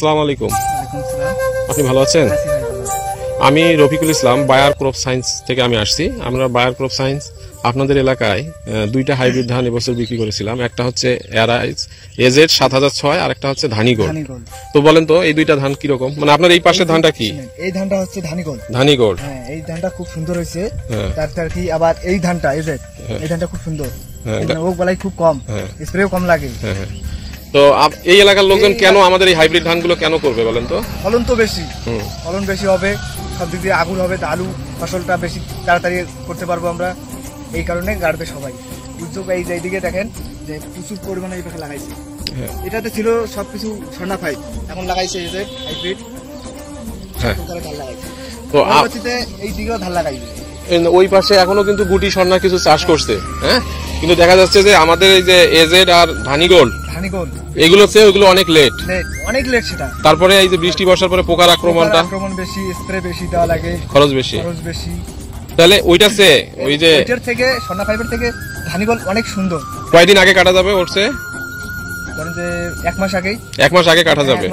আসসালামু আলাইকুম। আপনি ভালো আছেন? আমি Rafiqul Islam, buyer crop science থেকে আমি আসছি। আমরা বায়ার ক্রপ সায়েন্স আপনাদের এলাকায় দুইটা হাইব্রিড ধান এবছর বিক্রি করেছিলাম। একটা হচ্ছে এরাইজ এজেড 7006 আর একটা হচ্ছে ধানিগোল্ড। তো বলেন তো এই দুইটা ধান কিরকম? মানে আপনার এই পাশের ধানটা কি? এই ধানটা হচ্ছে ধানিগোল্ড। ধানিগোল্ড, হ্যাঁ, এই ধানটা খুব সুন্দর হয়েছে। তার কি আবার এই ধানটা এজেড, এই ধানটা খুব সুন্দর, রোগ বালাই খুব কম, স্প্রেও কম লাগে। তো এই এলাকার লোকজন কেন আমাদের এই হাইব্রিড ধানগুলো কেন করবে বলেন তো? ফলন তো বেশি, ফলন বেশি হবে, সব দিক দিয়ে আগুন হবে, আলু ফসলটা বেশি তাড়াতাড়ি করতে পারবো আমরা, এই কারণে গাড়বে সবাই উদ্যোগ। এই যে এইদিকে দেখেন যে প্রচুর পরিমাণে এই পাশে লাগাইছে। এটাতে ছিল সবকিছু সোনা ফাই, এখন লাগাইছে এজেড হাইব্রিড। তো এই দিকেও ধান লাগাইছে, ওই পাশে এখনো কিন্তু গুটি স্বর্ণা কিছু চাষ করছে। হ্যাঁ, কিন্তু দেখা যাচ্ছে যে আমাদের এই যে এজেড আর ধানিগোল্ড এগুলো চেয়ে ওইগুলো অনেক লেট সেটা। তারপরে এই যে বৃষ্টি বর্ষার পরে পোকার আক্রমণ বেশি, স্প্রে বেশি দেওয়া লাগে, খরচ বেশি। তাহলে ওইটা চেয়ে ওই যে এটার থেকে সোনা ফাইবার থেকে ধানিগোল্ড অনেক সুন্দর। কয়দিন আগে কাটা যাবে? ওরছে এক মাস আগে কাটা যাবে।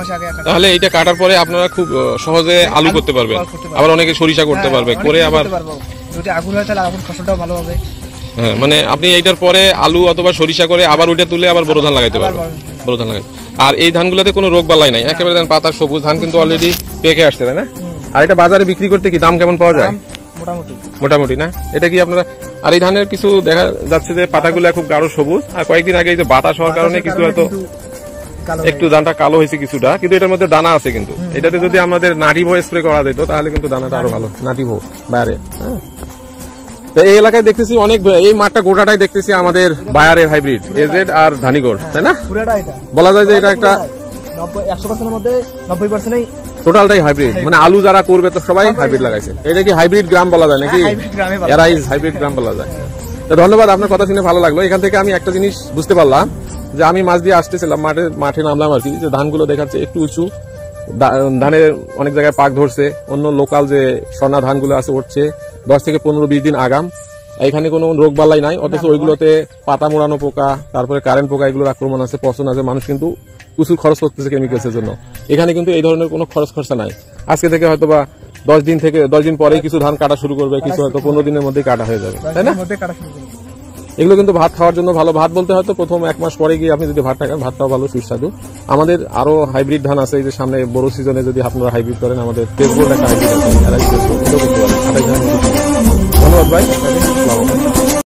তাহলে এটা কাটার পরে আপনারা খুব সহজে আলু করতে পারবেন, আবার অনেকে সরিষা করতে পারবে, করে আবার যদি আগুন হয় তাহলে আগুন ফসলটাও ভালো হবে। হ্যাঁ, মানে আপনি এইটার পরে আলু অথবা সরিষা করে আবার ওইটা তুলে আবার বড় ধান লাগাইতে পারবেন, বড় ধান লাগাই। আর এই ধানগুলোতে কোনো রোগ বালাই নাই, একেবারে পাতার সবুজ ধান কিন্তু অলরেডি পেকে আসছে, তাই না? আর এটা বাজারে বিক্রি করতে কি দাম কেমন পাওয়া যায়? মোটামুটি না? এটা কি আপনারা, আর এই ধানের কিছু দেখা যাচ্ছে যে পাতাগুলো খুব গাঢ় সবুজ, আর কয়েকদিন আগে এই যে বাতাস হওয়ার কারণে কিছু হয়তো একটু দানাটা কালো হয়েছে কিছুটা, কিন্তু এটার মধ্যে দানা আছে। কিন্তু এটাতে যদি আমাদের নাটিভো স্প্রে করা যেত তাহলে কিন্তু দানাটা আরো ভালো, নাটিভো বাইরে। হ্যাঁ, এই এলাকায় দেখতেছি অনেক, এই মাঠটা গোটাটাই দেখতেছি আমাদের বায়ারের হাইব্রিড এজেড আর ধানিগোল্ড, তাই না? বলা যায় যে এটা একটা 100%-এর মধ্যে 90%-ই টোটালটাই হাইব্রিড। মানে আলু যারা করবে তো সবাই হাইব্রিড লাগাইছে। এটা কি হাইব্রিড গ্রাম বলা যায় নাকি? এরাইজ হাইব্রিড গ্রাম বলা যায়। তো ধন্যবাদ, আপনার কথা শুনে ভালো লাগলো। এখান থেকে আমি একটা জিনিস বুঝতে পারলাম যে আমি মাছ দিয়ে আসতেছিলাম, মাঠে নামলাম আর কি, যে ধানগুলো দেখাচ্ছে একটু উঁচু, ধানের অনেক জায়গায় পাক ধরছে, অন্য লোকাল যে সোনা ধানগুলো আছে উঠছে 10 থেকে 15-20 দিন আগাম। এখানে কোনো রোগ বালাই নাই, অথচ ওইগুলোতে পাতা মোড়ানো পোকা, তারপরে কারেন্ট পোকা, এগুলোর আক্রমণ আছে, পচন আছে। মানুষ কিন্তু প্রচুর খরচ করতেছে কেমিক্যালসের জন্য। এখানে কিন্তু এই ধরনের কোনো খরচ খরচা নাই। আজকে থেকে হয়তো বা 10 দিন পরেই কিছু ধান কাটা শুরু করবে, কিছু হয়তো 15 দিনের মধ্যেই কাটা হয়ে যাবে, তাই না? এগুলো কিন্তু ভাত খাওয়ার জন্য ভালো। ভাত বলতে হয়তো প্রথম 1 মাস পরে গিয়ে আপনি যদি ভাতটা খান, ভাতটাও ভালো সুস্বাদু। আমাদের আরো হাইব্রিড ধান আছে, এই যে সামনে বড় সিজনে যদি আপনারা হাইব্রিড করেন, আমাদের ফেসবুক একটা হাইব্রিড আছে, ধন্যবাদ ভাই।